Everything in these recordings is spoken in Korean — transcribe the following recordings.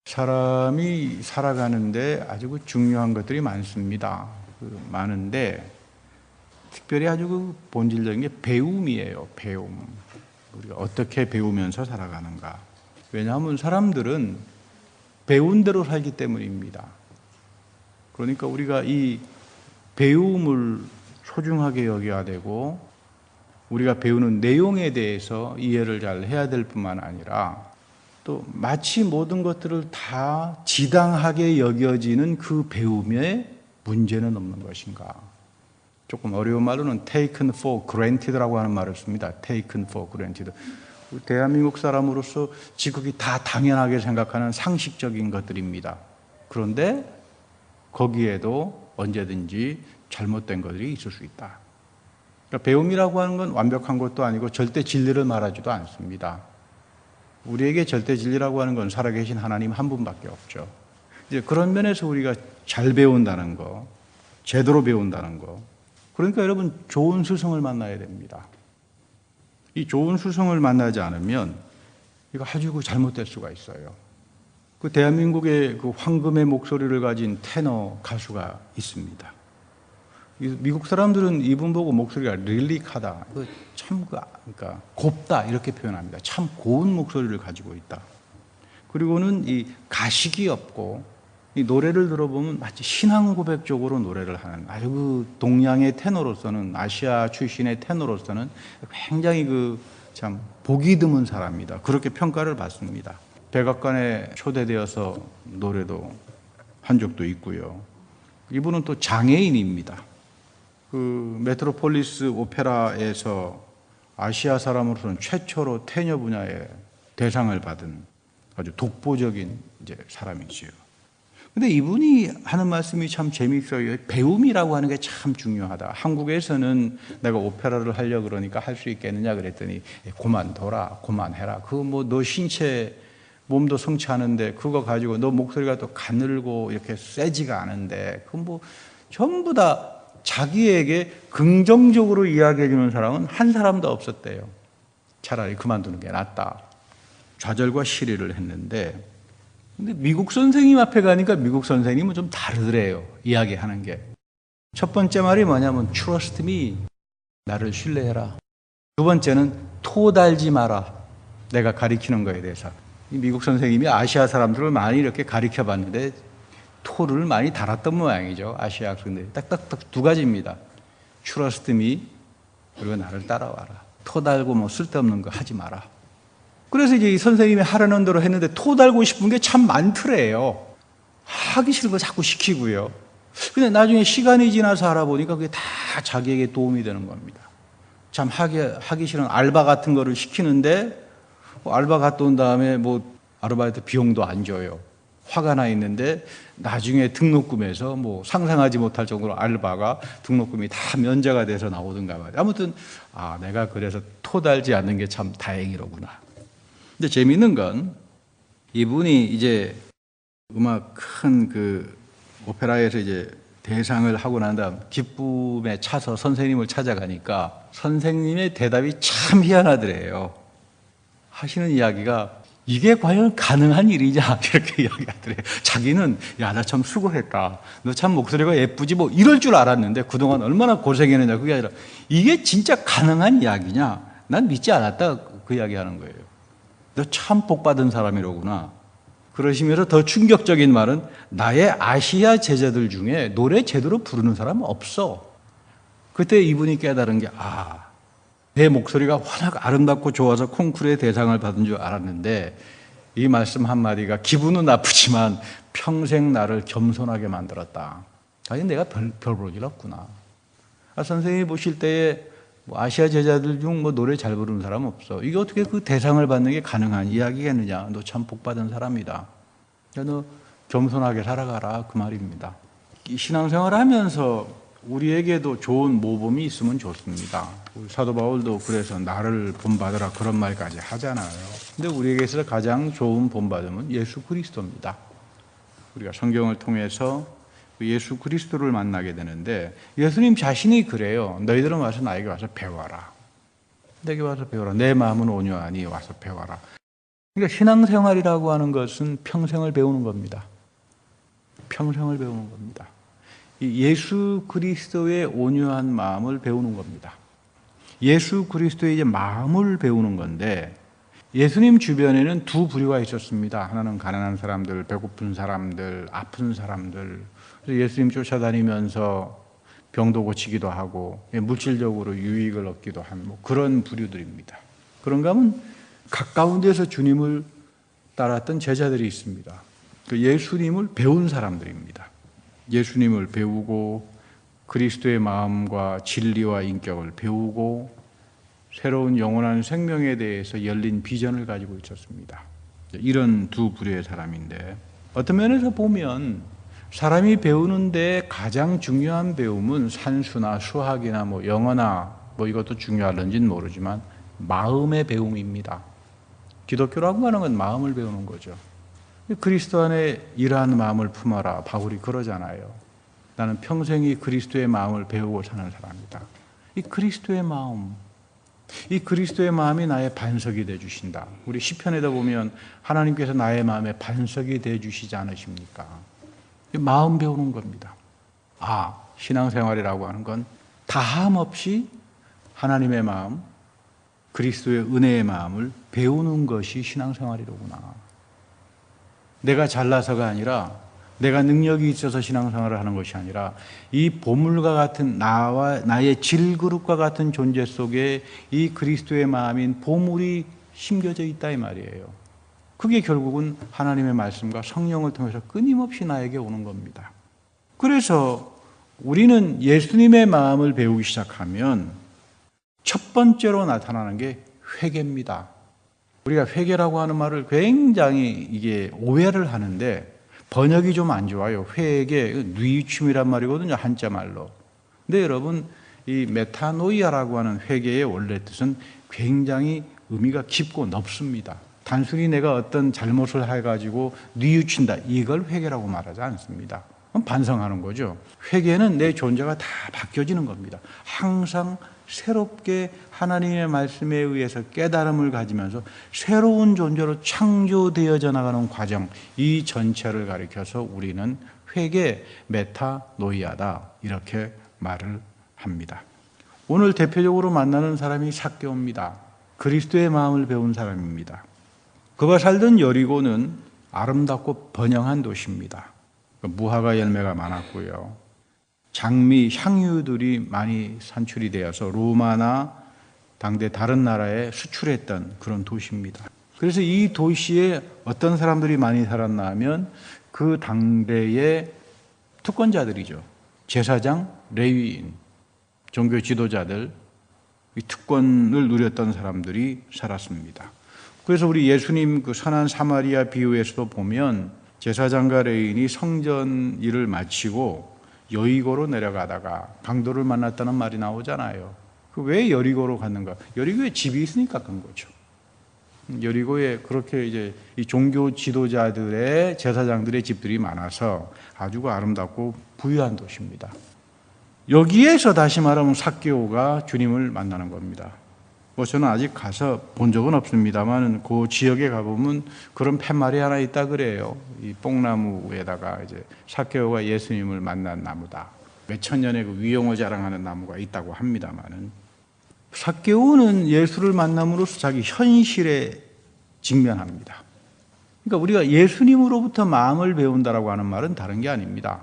사람이 살아가는데 아주 중요한 것들이 많습니다. 많은데 특별히 아주 본질적인 게 배움이에요. 배움. 우리가 어떻게 배우면서 살아가는가. 왜냐하면 사람들은 배운 대로 살기 때문입니다. 그러니까 우리가 이 배움을 소중하게 여겨야 되고 우리가 배우는 내용에 대해서 이해를 잘 해야 될 뿐만 아니라 또 마치 모든 것들을 다 지당하게 여겨지는 그 배움에 문제는 없는 것인가. 조금 어려운 말로는 taken for granted라고 하는 말을 씁니다. taken for granted. 대한민국 사람으로서 지극히 다 당연하게 생각하는 상식적인 것들입니다. 그런데 거기에도 언제든지 잘못된 것들이 있을 수 있다. 그러니까 배움이라고 하는 건 완벽한 것도 아니고 절대 진리를 말하지도 않습니다. 우리에게 절대 진리라고 하는 건 살아계신 하나님 한 분밖에 없죠. 이제 그런 면에서 우리가 잘 배운다는 거, 제대로 배운다는 거. 그러니까 여러분 좋은 스승을 만나야 됩니다. 이 좋은 스승을 만나지 않으면 이거 아주 잘못될 수가 있어요. 그 대한민국의 그 황금의 목소리를 가진 테너 가수가 있습니다. 미국 사람들은 이분 보고 목소리가 릴릭하다, 참 그러니까 곱다 이렇게 표현합니다. 참 고운 목소리를 가지고 있다. 그리고는 이 가식이 없고 이 노래를 들어보면 마치 신앙 고백 쪽으로 노래를 하는 아주 그 동양의 테너로서는 아시아 출신의 테너로서는 굉장히 참 보기 드문 사람이다. 그렇게 평가를 받습니다. 백악관에 초대되어서 노래도 한 적도 있고요. 이분은 또 장애인입니다. 메트로폴리스 오페라에서 아시아 사람으로서는 최초로 테너 분야의 대상을 받은 아주 독보적인 사람이지요. 근데 이분이 하는 말씀이 참 재미있어요. 배움이라고 하는 게 참 중요하다. 한국에서는 내가 오페라를 하려고 그러니까 할 수 있겠느냐 그랬더니 그만둬라, 그만해라. 너 신체 몸도 성취하는데 그거 가지고 너 목소리가 또 가늘고 이렇게 세지가 않은데 전부 다 자기에게 긍정적으로 이야기해 주는 사람은 한 사람도 없었대요. 차라리 그만두는 게 낫다. 좌절과 시리를 했는데 근데 미국 선생님 앞에 가니까 미국 선생님은 좀 다르더래요. 이야기하는 게. 첫 번째 말이 뭐냐면 trust me. 나를 신뢰해라. 두 번째는 토 달지 마라. 내가 가리키는 거에 대해서. 미국 선생님이 아시아 사람들을 많이 이렇게 가리켜 봤는데 토를 많이 달았던 모양이죠. 아시아 학생들이. 딱딱딱 두 가지입니다. trust me 그리고 나를 따라와라. 토 달고 쓸데없는 거 하지 마라. 그래서 이제 이 선생님이 하라는 대로 했는데 토 달고 싶은 게 참 많더래요. 하기 싫은 거 자꾸 시키고요. 근데 나중에 시간이 지나서 알아보니까 그게 다 자기에게 도움이 되는 겁니다. 참 하기 싫은 알바 같은 거를 시키는데 알바 갔다 온 다음에 아르바이트 비용도 안 줘요. 화가 나 있는데 나중에 등록금에서 상상하지 못할 정도로 알바가 등록금이 다 면제가 돼서 나오든가 말이에요. 아무튼 내가 그래서 토 달지 않는 게 참 다행이로구나. 근데 재미있는 건 이분이 이제 음악 큰 오페라에서 이제 대상을 하고 난 다음 기쁨에 차서 선생님을 찾아가니까 선생님의 대답이 참 희한하더래요. 하시는 이야기가 이게 과연 가능한 일이냐 이렇게 이야기하더래요. 자기는 나 참 수고했다. 너 참 목소리가 예쁘지 이럴 줄 알았는데 그동안 얼마나 고생했느냐. 그게 아니라 이게 진짜 가능한 이야기냐. 난 믿지 않았다. 그 이야기하는 거예요. 너 참 복받은 사람이로구나. 그러시면서 더 충격적인 말은 나의 아시아 제자들 중에 노래 제대로 부르는 사람은 없어. 그때 이분이 깨달은 게 내 목소리가 워낙 아름답고 좋아서 콩쿠르의 대상을 받은 줄 알았는데 이 말씀 한마디가 기분은 나쁘지만 평생 나를 겸손하게 만들었다. 아니 내가 별 볼 일 없구나. 선생님이 보실 때에 아시아 제자들 중 노래 잘 부르는 사람 없어. 이게 어떻게 그 대상을 받는 게 가능한 이야기겠느냐. 너 참 복받은 사람이다. 너 겸손하게 살아가라. 그 말입니다. 이 신앙생활을 하면서 우리에게도 좋은 모범이 있으면 좋습니다. 우리 사도 바울도 그래서 나를 본받으라 그런 말까지 하잖아요. 근데 우리에게서 가장 좋은 본받음은 예수 그리스도입니다. 우리가 성경을 통해서 예수 그리스도를 만나게 되는데 예수님 자신이 그래요. 너희들은 와서 나에게 와서 배워라. 내게 와서 배워라. 내 마음은 온유하니 와서 배워라. 그러니까 신앙생활이라고 하는 것은 평생을 배우는 겁니다. 평생을 배우는 겁니다. 이 예수 그리스도의 온유한 마음을 배우는 겁니다. 예수 그리스도의 이제 마음을 배우는 건데, 예수님 주변에는 두 부류가 있었습니다. 하나는 가난한 사람들, 배고픈 사람들, 아픈 사람들. 그래서 예수님 쫓아다니면서 병도 고치기도 하고 물질적으로 유익을 얻기도 한 그런 부류들입니다. 그런가 하면 가까운 데서 주님을 따랐던 제자들이 있습니다. 예수님을 배운 사람들입니다. 예수님을 배우고 그리스도의 마음과 진리와 인격을 배우고 새로운 영원한 생명에 대해서 열린 비전을 가지고 있었습니다. 이런 두 부류의 사람인데, 어떤 면에서 보면 사람이 배우는데 가장 중요한 배움은 산수나 수학이나 영어나 이것도 중요할런지는 모르지만 마음의 배움입니다. 기독교라고 하는 건 마음을 배우는 거죠. 그리스도 안에 이러한 마음을 품어라. 바울이 그러잖아요. 나는 평생이 그리스도의 마음을 배우고 사는 사람이다. 이 그리스도의 마음, 이 그리스도의 마음이 나의 반석이 되어 주신다. 우리 시편에다 보면 하나님께서 나의 마음에 반석이 되어 주시지 않으십니까? 마음 배우는 겁니다. 신앙생활이라고 하는 건 다함 없이 하나님의 마음, 그리스도의 은혜의 마음을 배우는 것이 신앙생활이로구나. 내가 잘나서가 아니라, 내가 능력이 있어서 신앙생활을 하는 것이 아니라, 이 보물과 같은 나와 나의 질그릇과 같은 존재 속에 이 그리스도의 마음인 보물이 심겨져 있다 이 말이에요. 그게 결국은 하나님의 말씀과 성령을 통해서 끊임없이 나에게 오는 겁니다. 그래서 우리는 예수님의 마음을 배우기 시작하면 첫 번째로 나타나는 게 회개입니다. 우리가 회개라고 하는 말을 굉장히 이게 오해를 하는데 번역이 좀 안 좋아요. 회개, 뉘우침이란 말이거든요, 한자 말로. 근데 여러분, 이 메타노이아라고 하는 회개의 원래 뜻은 굉장히 의미가 깊고 넓습니다. 단순히 내가 어떤 잘못을 해가지고 뉘우친다, 이걸 회개라고 말하지 않습니다. 반성하는 거죠. 회개는 내 존재가 다 바뀌어지는 겁니다. 항상 새롭게 하나님의 말씀에 의해서 깨달음을 가지면서 새로운 존재로 창조되어져 나가는 과정, 이 전체를 가리켜서 우리는 회개, 메타노이아다, 이렇게 말을 합니다. 오늘 대표적으로 만나는 사람이 삭개오입니다. 그리스도의 마음을 배운 사람입니다. 그가 살던 여리고는 아름답고 번영한 도시입니다. 무화과 열매가 많았고요. 장미, 향유들이 많이 산출이 되어서 로마나 당대 다른 나라에 수출했던 그런 도시입니다. 그래서 이 도시에 어떤 사람들이 많이 살았나 하면 그 당대의 특권자들이죠. 제사장, 레위인, 종교 지도자들, 이 특권을 누렸던 사람들이 살았습니다. 그래서 우리 예수님 그 선한 사마리아 비유에서도 보면 제사장과 레위인이 성전 일을 마치고 여리고로 내려가다가 강도를 만났다는 말이 나오잖아요. 왜 여리고로 갔는가? 여리고에 집이 있으니까 간 거죠. 여리고에 그렇게 이제 이 종교 지도자들의 제사장들의 집들이 많아서 아주 아름답고 부유한 도시입니다. 여기에서 다시 말하면 삭개오가 주님을 만나는 겁니다. 저는 아직 가서 본 적은 없습니다만 그 지역에 가보면 그런 팻말이 하나 있다 그래요. 이 뽕나무에다가 이제 삭개오가 예수님을 만난 나무다. 몇천 년의 그 위용을 자랑하는 나무가 있다고 합니다만은, 삭개오는 예수를 만남으로써 자기 현실에 직면합니다. 그러니까 우리가 예수님으로부터 마음을 배운다라고 하는 말은 다른 게 아닙니다.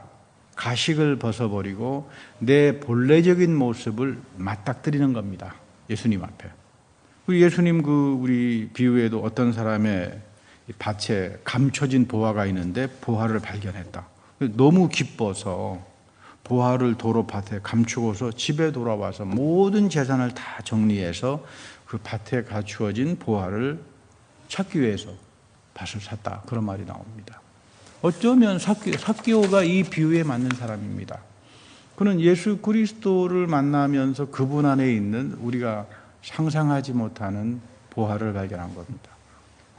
가식을 벗어버리고 내 본래적인 모습을 맞닥뜨리는 겁니다. 예수님 앞에. 우리 예수님 우리 비유에도 어떤 사람의 밭에 감춰진 보화가 있는데 보화를 발견했다. 너무 기뻐서 보화를 도로 밭에 감추고서 집에 돌아와서 모든 재산을 다 정리해서 그 밭에 갖추어진 보화를 찾기 위해서 밭을 샀다. 그런 말이 나옵니다. 어쩌면 삭개오가 이 비유에 맞는 사람입니다. 그는 예수 그리스도를 만나면서 그분 안에 있는 우리가 상상하지 못하는 보화를 발견한 겁니다.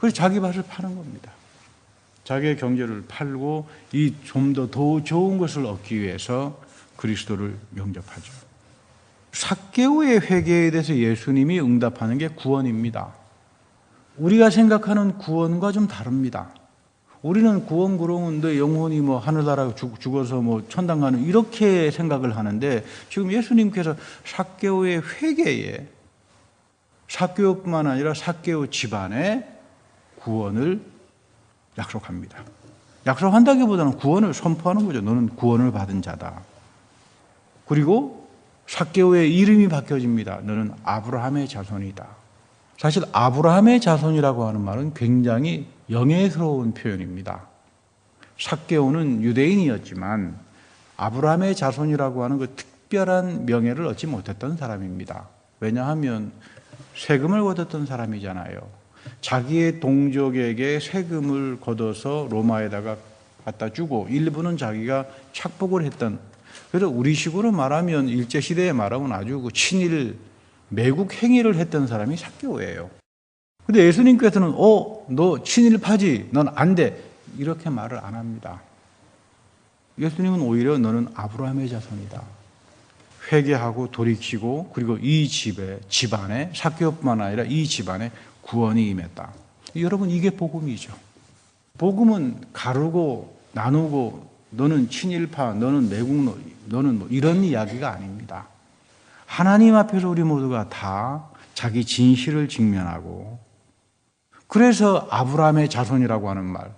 그래서 자기 밭을 파는 겁니다. 자기의 경제를 팔고 이 좀 더 좋은 것을 얻기 위해서 그리스도를 영접하죠. 삭개오의 회개에 대해서 예수님이 응답하는 게 구원입니다. 우리가 생각하는 구원과 좀 다릅니다. 우리는 구원 그러면 너 영혼이 뭐 하늘나라 죽어서 뭐 천당 가는 이렇게 생각을 하는데 지금 예수님께서 삭개오의 회개에 삭개오뿐만 아니라 삭개오 집안의 구원을 약속합니다. 약속한다기보다는 구원을 선포하는 거죠. 너는 구원을 받은 자다. 그리고 삭개오의 이름이 바뀌어집니다. 너는 아브라함의 자손이다. 사실 아브라함의 자손이라고 하는 말은 굉장히 영예스러운 표현입니다. 삭개오는 유대인이었지만 아브라함의 자손이라고 하는 그 특별한 명예를 얻지 못했던 사람입니다. 왜냐하면 세금을 걷었던 사람이잖아요. 자기의 동족에게 세금을 걷어서 로마에다가 갖다 주고 일부는 자기가 착복을 했던, 그래서 우리식으로 말하면 일제시대에 말하면 아주 그 친일 매국 행위를 했던 사람이 삭개오예요. 근데 예수님께서는 너 친일파지, 넌 안 돼, 이렇게 말을 안 합니다. 예수님은 오히려 너는 아브라함의 자손이다. 회개하고 돌이키고 그리고 이 집안에 삭개오뿐만 아니라 이 집안에 구원이 임했다. 여러분, 이게 복음이죠. 복음은 가르고 나누고 너는 친일파, 너는 매국, 너는 뭐 이런 이야기가 아닙니다. 하나님 앞에서 우리 모두가 다 자기 진실을 직면하고, 그래서 아브라함의 자손이라고 하는 말,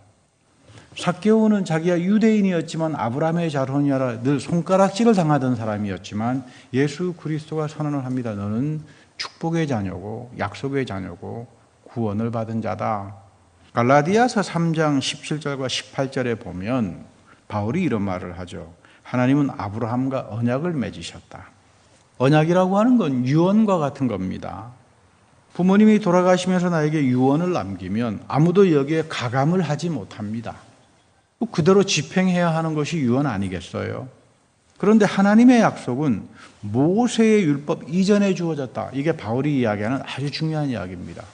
삭개오는 자기가 유대인이었지만 아브라함의 자손이라 늘 손가락질을 당하던 사람이었지만 예수 그리스도가 선언을 합니다. 너는 축복의 자녀고 약속의 자녀고 구원을 받은 자다. 갈라디아서 3장 17절과 18절에 보면 바울이 이런 말을 하죠. 하나님은 아브라함과 언약을 맺으셨다. 언약이라고 하는 건 유언과 같은 겁니다. 부모님이 돌아가시면서 나에게 유언을 남기면 아무도 여기에 가감을 하지 못합니다. 그대로 집행해야 하는 것이 유언 아니겠어요? 그런데 하나님의 약속은 모세의 율법 이전에 주어졌다. 이게 바울이 이야기하는 아주 중요한 이야기입니다.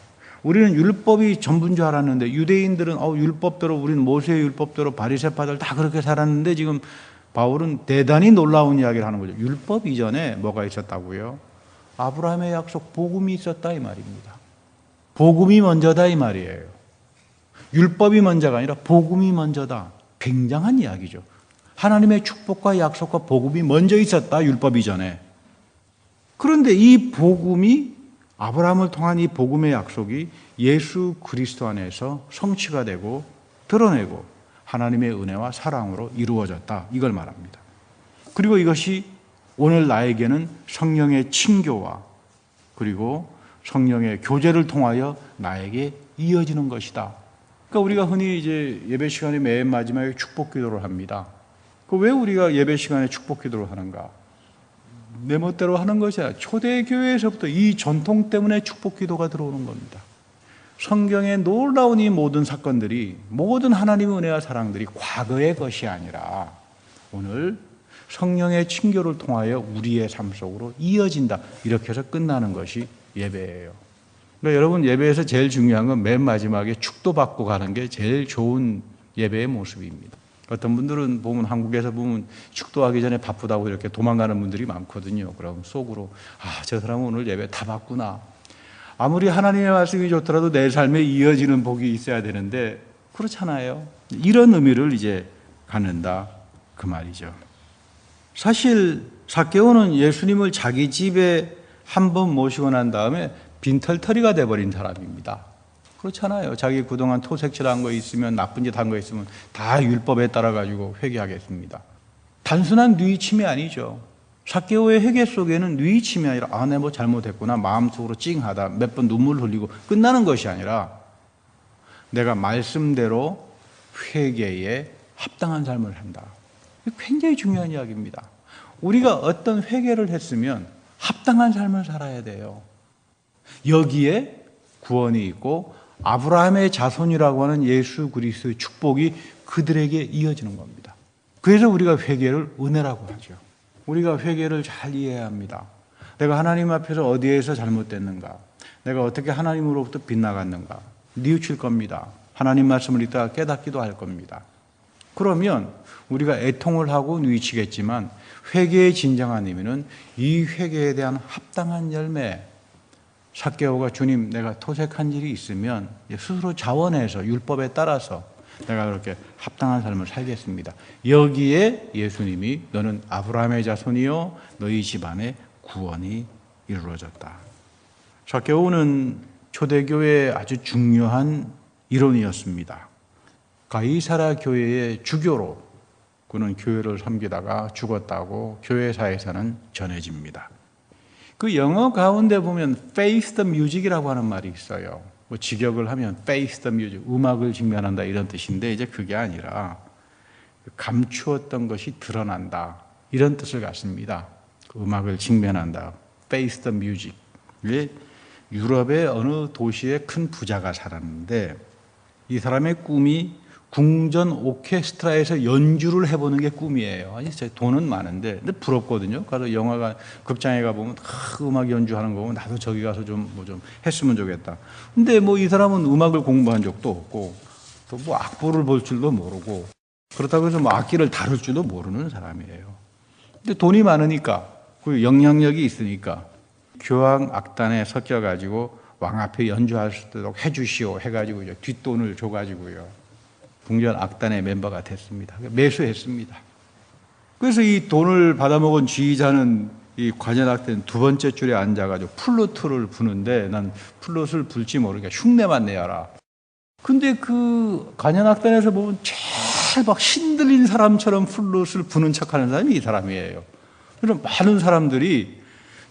우리는 율법이 전부인 줄 알았는데, 유대인들은 율법대로, 우리는 모세의 율법대로 바리새파들 다 그렇게 살았는데, 지금 바울은 대단히 놀라운 이야기를 하는 거죠. 율법 이전에 뭐가 있었다고요? 아브라함의 약속, 복음이 있었다 이 말입니다. 복음이 먼저다 이 말이에요. 율법이 먼저가 아니라 복음이 먼저다. 굉장한 이야기죠. 하나님의 축복과 약속과 복음이 먼저 있었다, 율법 이전에. 그런데 이 복음이, 아브라함을 통한 이 복음의 약속이 예수 그리스도 안에서 성취가 되고 드러내고 하나님의 은혜와 사랑으로 이루어졌다, 이걸 말합니다. 그리고 이것이 오늘 나에게는 성령의 칭교와 그리고 성령의 교제를 통하여 나에게 이어지는 것이다. 그러니까 우리가 흔히 이제 예배 시간에 맨 마지막에 축복 기도를 합니다. 왜 우리가 예배 시간에 축복 기도를 하는가? 내 멋대로 하는 것이 아니라 초대교회에서부터 이 전통 때문에 축복 기도가 들어오는 겁니다. 성경의 놀라운 이 모든 사건들이, 모든 하나님의 은혜와 사랑들이 과거의 것이 아니라 오늘 성령의 칭교를 통하여 우리의 삶 속으로 이어진다. 이렇게 해서 끝나는 것이 예배예요. 그러니까 여러분, 예배에서 제일 중요한 건 맨 마지막에 축도받고 가는 게 제일 좋은 예배의 모습입니다. 어떤 분들은 보면, 한국에서 보면 축도하기 전에 바쁘다고 이렇게 도망가는 분들이 많거든요. 그럼 속으로 저 사람은 오늘 예배 다 받구나. 아무리 하나님의 말씀이 좋더라도 내 삶에 이어지는 복이 있어야 되는데 그렇잖아요. 이런 의미를 이제 갖는다 그 말이죠. 사실 삭개오는 예수님을 자기 집에 한번 모시고 난 다음에 빈털터리가 돼버린 사람입니다. 그렇잖아요. 자기 그동안 토색질한 거 있으면, 나쁜 짓 한 거 있으면 다 율법에 따라 가지고 회개하겠습니다. 단순한 뉘우침이 아니죠. 삭개오의 회개 속에는 뉘우침이 아니라 내 뭐 잘못했구나, 마음속으로 찡하다, 몇 번 눈물 흘리고 끝나는 것이 아니라 내가 말씀대로 회개에 합당한 삶을 한다. 굉장히 중요한 이야기입니다. 우리가 어떤 회개를 했으면 합당한 삶을 살아야 돼요. 여기에 구원이 있고 아브라함의 자손이라고 하는 예수 그리스도의 축복이 그들에게 이어지는 겁니다. 그래서 우리가 회개를 은혜라고 하죠. 우리가 회개를 잘 이해해야 합니다. 내가 하나님 앞에서 어디에서 잘못됐는가, 내가 어떻게 하나님으로부터 빗나갔는가 뉘우칠 겁니다. 하나님 말씀을 읽다가 깨닫기도 할 겁니다. 그러면 우리가 애통을 하고 뉘우치겠지만 회개의 진정한 의미는 이 회개에 대한 합당한 열매, 삭개오가 주님 내가 토색한 일이 있으면 스스로 자원해서 율법에 따라서 내가 그렇게 합당한 삶을 살겠습니다. 여기에 예수님이 너는 아브라함의 자손이요 너희 집안의 구원이 이루어졌다. 삭개오는 초대교회의 아주 중요한 일원이었습니다. 가이사라 교회의 주교로 그는 교회를 섬기다가 죽었다고 교회사에서는 전해집니다. 그 영어 가운데 보면 face the music이라고 하는 말이 있어요. 뭐 직역을 하면 face the music, 음악을 직면한다 이런 뜻인데 이제 그게 아니라 감추었던 것이 드러난다 이런 뜻을 갖습니다. 그 음악을 직면한다. face the music. 유럽의 어느 도시에 큰 부자가 살았는데 이 사람의 꿈이 궁전 오케스트라에서 연주를 해보는 게 꿈이에요. 아니, 돈은 많은데, 근데 부럽거든요. 가서 영화가, 극장에 가보면, 음악 연주하는 거 보면, 나도 저기 가서 좀 했으면 좋겠다. 근데 뭐 이 사람은 음악을 공부한 적도 없고, 또 뭐 악보를 볼 줄도 모르고, 그렇다고 해서 뭐 악기를 다룰 줄도 모르는 사람이에요. 근데 돈이 많으니까, 그 영향력이 있으니까, 교황 악단에 섞여가지고, 왕 앞에 연주할 수 있도록 해주시오 해가지고, 뒷돈을 줘가지고요. 궁전 악단의 멤버가 됐습니다. 매수했습니다. 그래서 이 돈을 받아먹은 지휘자는 이 관현악단 두 번째 줄에 앉아가지고 플루트를 부는데 난 플룻을 불지 모르니까 흉내만 내어라. 근데 그 관현악단에서 보면 제일 막 신들린 사람처럼 플룻을 부는 척하는 사람이 이 사람이에요. 그래서 많은 사람들이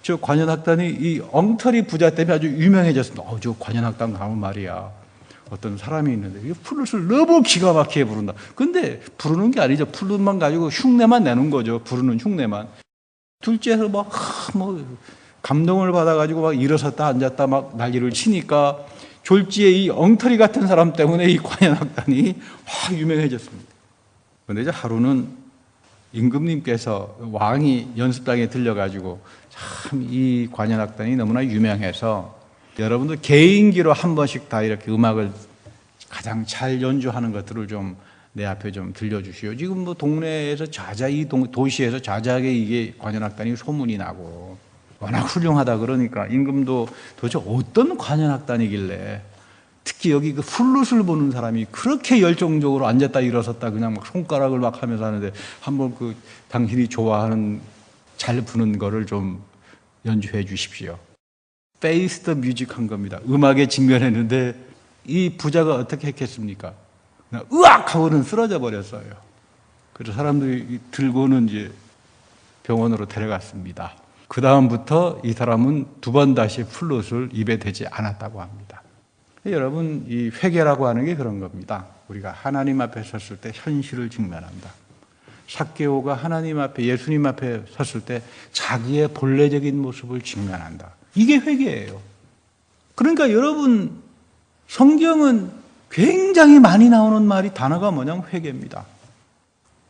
저 관현악단이 이 엉터리 부자 때문에 아주 유명해졌습니다. 저 관현악단 가면 말이야. 어떤 사람이 있는데 플룻을 너무 기가 막히게 부른다. 근데 부르는 게 아니죠. 플룻만 가지고 흉내만 내는 거죠. 부르는 흉내만. 둘째에서 막 감동을 받아가지고 막 일어섰다 앉았다 막 난리를 치니까 졸지에 이 엉터리 같은 사람 때문에 이 관현악단이 확 유명해졌습니다. 그런데 이제 하루는 임금님께서 왕이 연습장에 들려가지고 참 이 관현악단이 너무나 유명해서 여러분들 개인기로 한 번씩 다 이렇게 음악을 가장 잘 연주하는 것들을 좀 내 앞에 좀 들려주시오. 지금 뭐 동네에서 이 도시에서 자자하게 이게 관현악단이 소문이 나고 워낙 훌륭하다 그러니까 임금도 도대체 어떤 관현악단이길래 특히 여기 그 플룻을 보는 사람이 그렇게 열정적으로 앉았다 일어섰다 그냥 막 손가락을 막 하면서 하는데 한번 그 당신이 좋아하는 잘 부는 거를 좀 연주해 주십시오. face the music 한 겁니다. 음악에 직면했는데 이 부자가 어떻게 했겠습니까? 그냥 으악! 하고는 쓰러져 버렸어요. 그래서 사람들이 들고는 이제 병원으로 데려갔습니다. 그 다음부터 이 사람은 두 번 다시 플룻을 입에 대지 않았다고 합니다. 여러분, 이 회개라고 하는 게 그런 겁니다. 우리가 하나님 앞에 섰을 때 현실을 직면한다. 삭개오가 하나님 앞에, 예수님 앞에 섰을 때 자기의 본래적인 모습을 직면한다. 이게 회개예요. 그러니까 여러분, 성경은 굉장히 많이 나오는 말이 단어가 뭐냐면 회개입니다.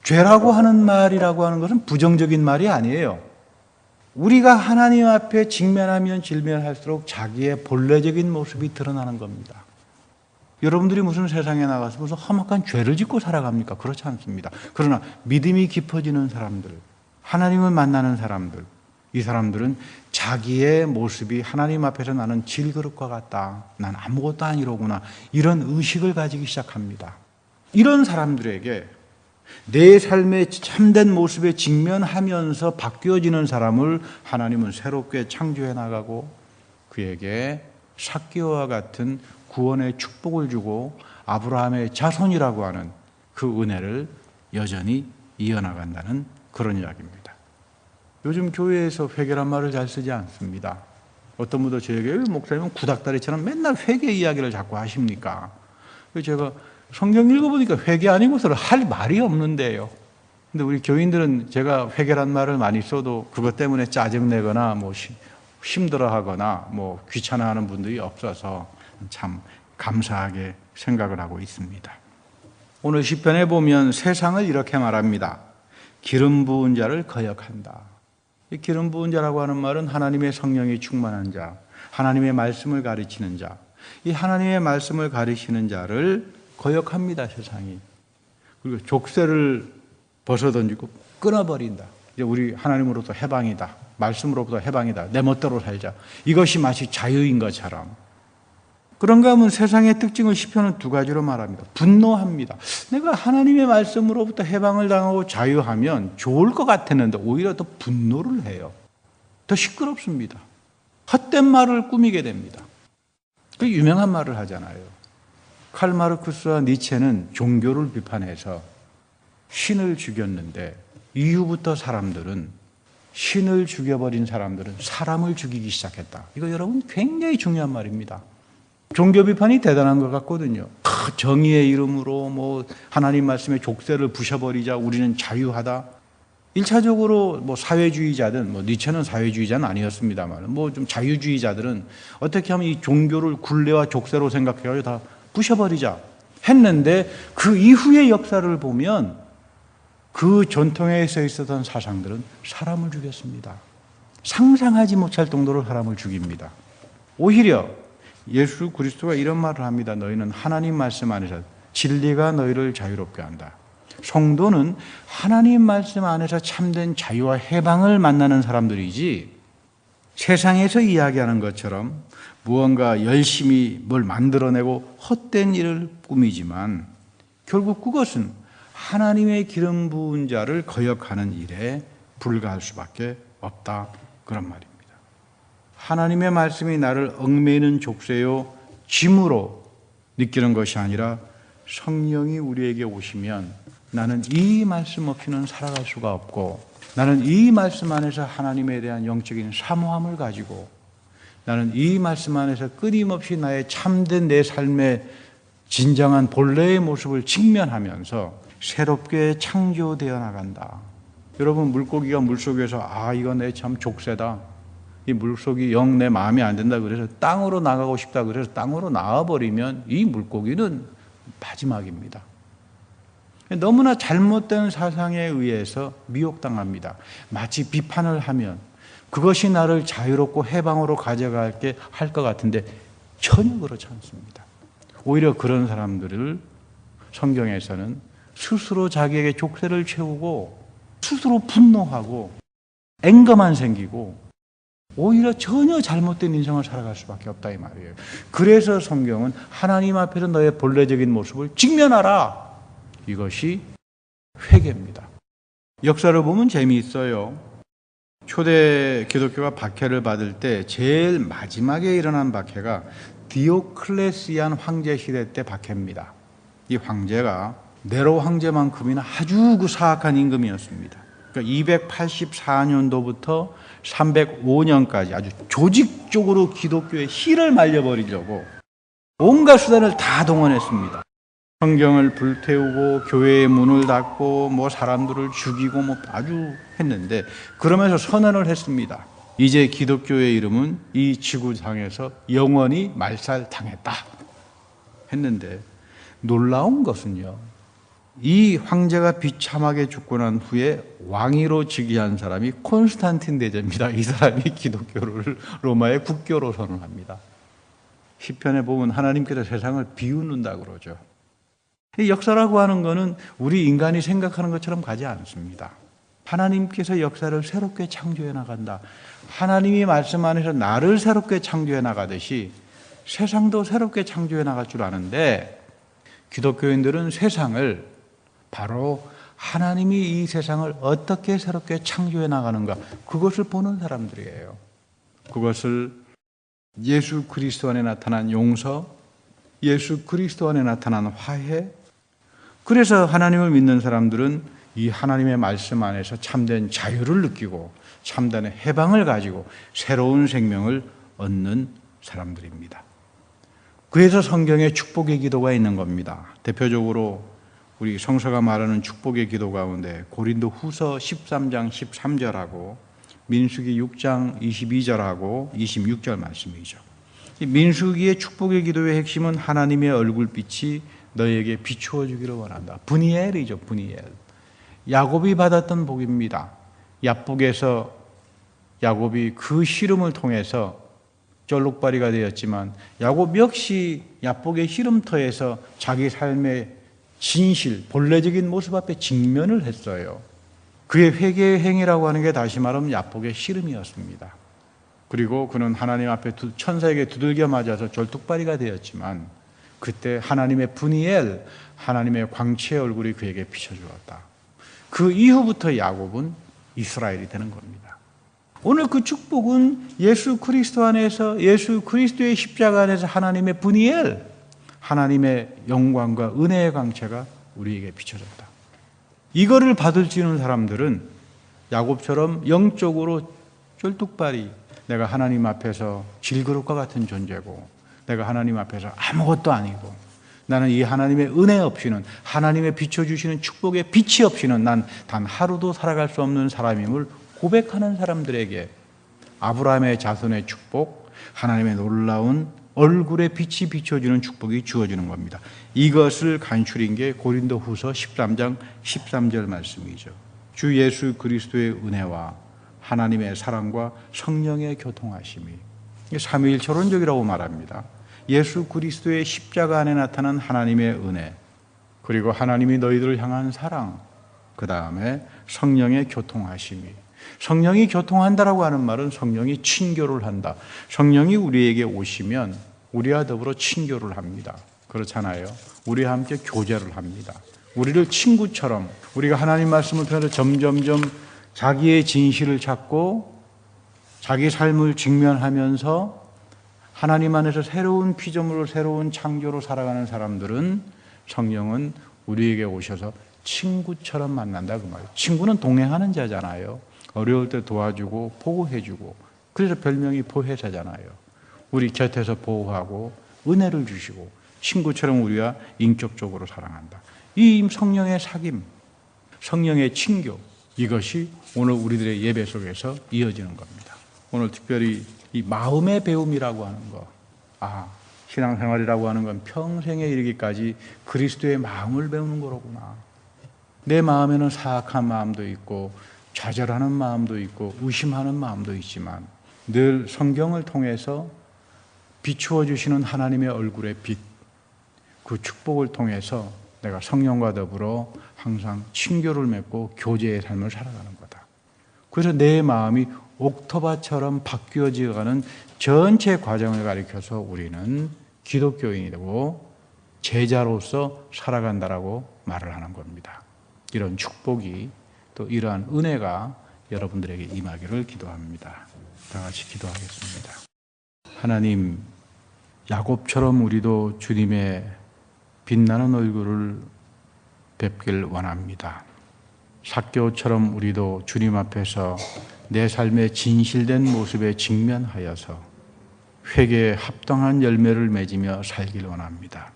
죄라고 하는 말이라고 하는 것은 부정적인 말이 아니에요. 우리가 하나님 앞에 직면하면 직면할수록 자기의 본래적인 모습이 드러나는 겁니다. 여러분들이 무슨 세상에 나가서 무슨 험악한 죄를 짓고 살아갑니까? 그렇지 않습니다. 그러나 믿음이 깊어지는 사람들, 하나님을 만나는 사람들, 이 사람들은 자기의 모습이 하나님 앞에서 나는 질그릇과 같다. 난 아무것도 아니로구나. 이런 의식을 가지기 시작합니다. 이런 사람들에게 내 삶의 참된 모습에 직면하면서 바뀌어지는 사람을 하나님은 새롭게 창조해 나가고 그에게 삭개오와 같은 구원의 축복을 주고 아브라함의 자손이라고 하는 그 은혜를 여전히 이어나간다는 그런 이야기입니다. 요즘 교회에서 회개란 말을 잘 쓰지 않습니다. 어떤 분도 저에게 목사님은 구닥다리처럼 맨날 회개 이야기를 자꾸 하십니까? 그래서 제가 성경 읽어보니까 회개 아니고서는 할 말이 없는데요. 근데 우리 교인들은 제가 회개란 말을 많이 써도 그것 때문에 짜증내거나 뭐 힘들어하거나 뭐 귀찮아하는 분들이 없어서 참 감사하게 생각을 하고 있습니다. 오늘 시편에 보면 세상을 이렇게 말합니다. 기름 부은 자를 거역한다. 이 기름 부은 자라고 하는 말은 하나님의 성령이 충만한 자, 하나님의 말씀을 가르치는 자, 이 하나님의 말씀을 가르치는 자를 거역합니다, 세상이. 그리고 족쇄를 벗어던지고 끊어버린다. 이제 우리 하나님으로부터 해방이다. 말씀으로부터 해방이다. 내 멋대로 살자. 이것이 마치 자유인 것처럼. 그런가 하면 세상의 특징을 시편은 두 가지로 말합니다. 분노합니다. 내가 하나님의 말씀으로부터 해방을 당하고 자유하면 좋을 것 같았는데 오히려 더 분노를 해요. 더 시끄럽습니다. 헛된 말을 꾸미게 됩니다. 그 유명한 말을 하잖아요. 칼 마르크스와 니체는 종교를 비판해서 신을 죽였는데 이후부터 사람들은 신을 죽여버린 사람들은 사람을 죽이기 시작했다. 이거 여러분 굉장히 중요한 말입니다. 종교 비판이 대단한 것 같거든요. 정의의 이름으로 뭐 하나님 말씀의 족쇄를 부셔버리자, 우리는 자유하다. 1차적으로 뭐 사회주의자든, 뭐 니체는 사회주의자는 아니었습니다만, 뭐 좀 자유주의자들은 어떻게 하면 이 종교를 굴레와 족쇄로 생각해가지고 다 부셔버리자 했는데, 그 이후의 역사를 보면 그 전통에서 있었던 사상들은 사람을 죽였습니다. 상상하지 못할 정도로 사람을 죽입니다. 오히려 예수 그리스도가 이런 말을 합니다. 너희는 하나님 말씀 안에서 진리가 너희를 자유롭게 한다. 성도는 하나님 말씀 안에서 참된 자유와 해방을 만나는 사람들이지, 세상에서 이야기하는 것처럼 무언가 열심히 뭘 만들어내고 헛된 일을 꾸미지만 결국 그것은 하나님의 기름 부은 자를 거역하는 일에 불과할 수밖에 없다. 그런 말입니다. 하나님의 말씀이 나를 얽매이는 족쇄요 짐으로 느끼는 것이 아니라 성령이 우리에게 오시면 나는 이 말씀 없이는 살아갈 수가 없고, 나는 이 말씀 안에서 하나님에 대한 영적인 사모함을 가지고, 나는 이 말씀 안에서 끊임없이 나의 참된 내 삶의 진정한 본래의 모습을 직면하면서 새롭게 창조되어 나간다. 여러분, 물고기가 물속에서 이거 내 참 족쇄다, 이 물속이 영 내 마음에 안 든다 그래서 땅으로 나가고 싶다 그래서 땅으로 나와버리면 이 물고기는 마지막입니다. 너무나 잘못된 사상에 의해서 미혹당합니다. 마치 비판을 하면 그것이 나를 자유롭고 해방으로 가져갈게 할 것 같은데 전혀 그렇지 않습니다. 오히려 그런 사람들을 성경에서는 스스로 자기에게 족쇄를 채우고 스스로 분노하고 앵거만 생기고 오히려 전혀 잘못된 인생을 살아갈 수밖에 없다 이 말이에요. 그래서 성경은 하나님 앞에서 너의 본래적인 모습을 직면하라. 이것이 회개입니다. 역사를 보면 재미있어요. 초대 기독교가 박해를 받을 때 제일 마지막에 일어난 박해가 디오클레시안 황제 시대 때 박해입니다. 이 황제가 네로 황제만큼이나 아주 사악한 임금이었습니다. 그러니까 284년도부터 305년까지 아주 조직적으로 기독교의 씨를 말려버리려고 온갖 수단을 다 동원했습니다. 성경을 불태우고 교회의 문을 닫고 뭐 사람들을 죽이고 뭐 아주 했는데, 그러면서 선언을 했습니다. 이제 기독교의 이름은 이 지구상에서 영원히 말살당했다 했는데, 놀라운 것은요, 이 황제가 비참하게 죽고 난 후에 왕위로 즉위한 사람이 콘스탄틴 대제입니다. 이 사람이 기독교를 로마의 국교로 선언합니다. 시편에 보면 하나님께서 세상을 비웃는다 그러죠. 이 역사라고 하는 것은 우리 인간이 생각하는 것처럼 가지 않습니다. 하나님께서 역사를 새롭게 창조해 나간다. 하나님이 말씀 안에서 나를 새롭게 창조해 나가듯이 세상도 새롭게 창조해 나갈 줄 아는데, 기독교인들은 세상을 바로 하나님이 이 세상을 어떻게 새롭게 창조해 나가는가, 그것을 보는 사람들이에요. 그것을 예수 그리스도 안에 나타난 용서, 예수 그리스도 안에 나타난 화해. 그래서 하나님을 믿는 사람들은 이 하나님의 말씀 안에서 참된 자유를 느끼고 참된 해방을 가지고 새로운 생명을 얻는 사람들입니다. 그래서 성경에 축복의 기도가 있는 겁니다. 대표적으로 우리 성서가 말하는 축복의 기도 가운데 고린도 후서 13장 13절하고 민수기 6장 22절하고 26절 말씀이죠. 민수기의 축복의 기도의 핵심은 하나님의 얼굴빛이 너에게 비추어 주기를 원한다. 브니엘이죠, 브니엘. 야곱이 받았던 복입니다. 야복에서 야곱이 그 씨름을 통해서 쩔룩발이가 되었지만, 야곱 역시 야복의 씨름터에서 자기 삶의 진실, 본래적인 모습 앞에 직면을 했어요. 그의 회개의 행위라고 하는 게 다시 말하면 야복의 씨름이었습니다. 그리고 그는 하나님 앞에 천사에게 두들겨 맞아서 절뚝발이가 되었지만 그때 하나님의 분이엘, 하나님의 광채의 얼굴이 그에게 비춰주었다. 그 이후부터 야곱은 이스라엘이 되는 겁니다. 오늘 그 축복은 예수 그리스도 안에서, 예수 그리스도의 십자가 안에서 하나님의 분이엘, 하나님의 영광과 은혜의 광채가 우리에게 비춰졌다. 이거를 받을 수 있는 사람들은 야곱처럼 영적으로 쫄뚝발이, 내가 하나님 앞에서 질그릇과 같은 존재고, 내가 하나님 앞에서 아무것도 아니고, 나는 이 하나님의 은혜 없이는, 하나님의 비춰주시는 축복의 빛이 없이는 난 단 하루도 살아갈 수 없는 사람임을 고백하는 사람들에게 아브라함의 자손의 축복, 하나님의 놀라운 얼굴에 빛이 비춰주는 축복이 주어지는 겁니다. 이것을 간추린 게 고린도후서 13장 13절 말씀이죠. 주 예수 그리스도의 은혜와 하나님의 사랑과 성령의 교통하심이, 삼위일초론적이라고 말합니다. 예수 그리스도의 십자가 안에 나타난 하나님의 은혜, 그리고 하나님이 너희들을 향한 사랑, 그 다음에 성령의 교통하심이. 성령이 교통한다라고 하는 말은 성령이 친교를 한다. 성령이 우리에게 오시면 우리와 더불어 친교를 합니다. 그렇잖아요. 우리와 함께 교제를 합니다. 우리를 친구처럼, 우리가 하나님 말씀을 통해서 점점점 자기의 진실을 찾고 자기 삶을 직면하면서 하나님 안에서 새로운 피조물로, 새로운 창조로 살아가는 사람들은 성령은 우리에게 오셔서 친구처럼 만난다 그 말이에요. 친구는 동행하는 자잖아요. 어려울 때 도와주고 보호해주고, 그래서 별명이 보혜사잖아요. 우리 곁에서 보호하고 은혜를 주시고 친구처럼 우리와 인격적으로 사랑한다. 이 성령의 사귐, 성령의 친교, 이것이 오늘 우리들의 예배 속에서 이어지는 겁니다. 오늘 특별히 이 마음의 배움이라고 하는 거, 신앙생활이라고 하는 건 평생에 이르기까지 그리스도의 마음을 배우는 거로구나. 내 마음에는 사악한 마음도 있고 좌절하는 마음도 있고 의심하는 마음도 있지만 늘 성경을 통해서 비추어 주시는 하나님의 얼굴의 빛, 그 축복을 통해서 내가 성령과 더불어 항상 친교를 맺고 교제의 삶을 살아가는 거다. 그래서 내 마음이 옥토바처럼 바뀌어지어가는 전체 과정을 가리켜서 우리는 기독교인이 되고 제자로서 살아간다라고 말을 하는 겁니다. 이런 축복이, 또 이러한 은혜가 여러분들에게 임하기를 기도합니다. 다 같이 기도하겠습니다. 하나님, 야곱처럼 우리도 주님의 빛나는 얼굴을 뵙길 원합니다. 삭개오처럼 우리도 주님 앞에서 내 삶의 진실된 모습에 직면하여서 회개에 합당한 열매를 맺으며 살길 원합니다.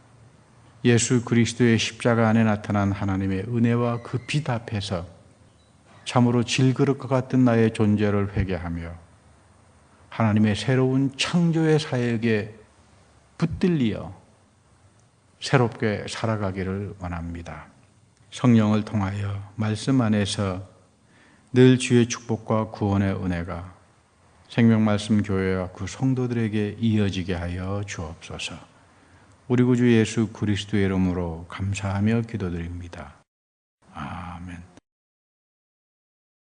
예수 그리스도의 십자가 안에 나타난 하나님의 은혜와 그 빛 앞에서 참으로 질그릇과 같은 나의 존재를 회개하며 하나님의 새로운 창조의 사역에 붙들리어 새롭게 살아가기를 원합니다. 성령을 통하여 말씀 안에서 늘 주의 축복과 구원의 은혜가 생명말씀 교회와 그 성도들에게 이어지게 하여 주옵소서. 우리 구주 예수 그리스도의 이름으로 감사하며 기도드립니다.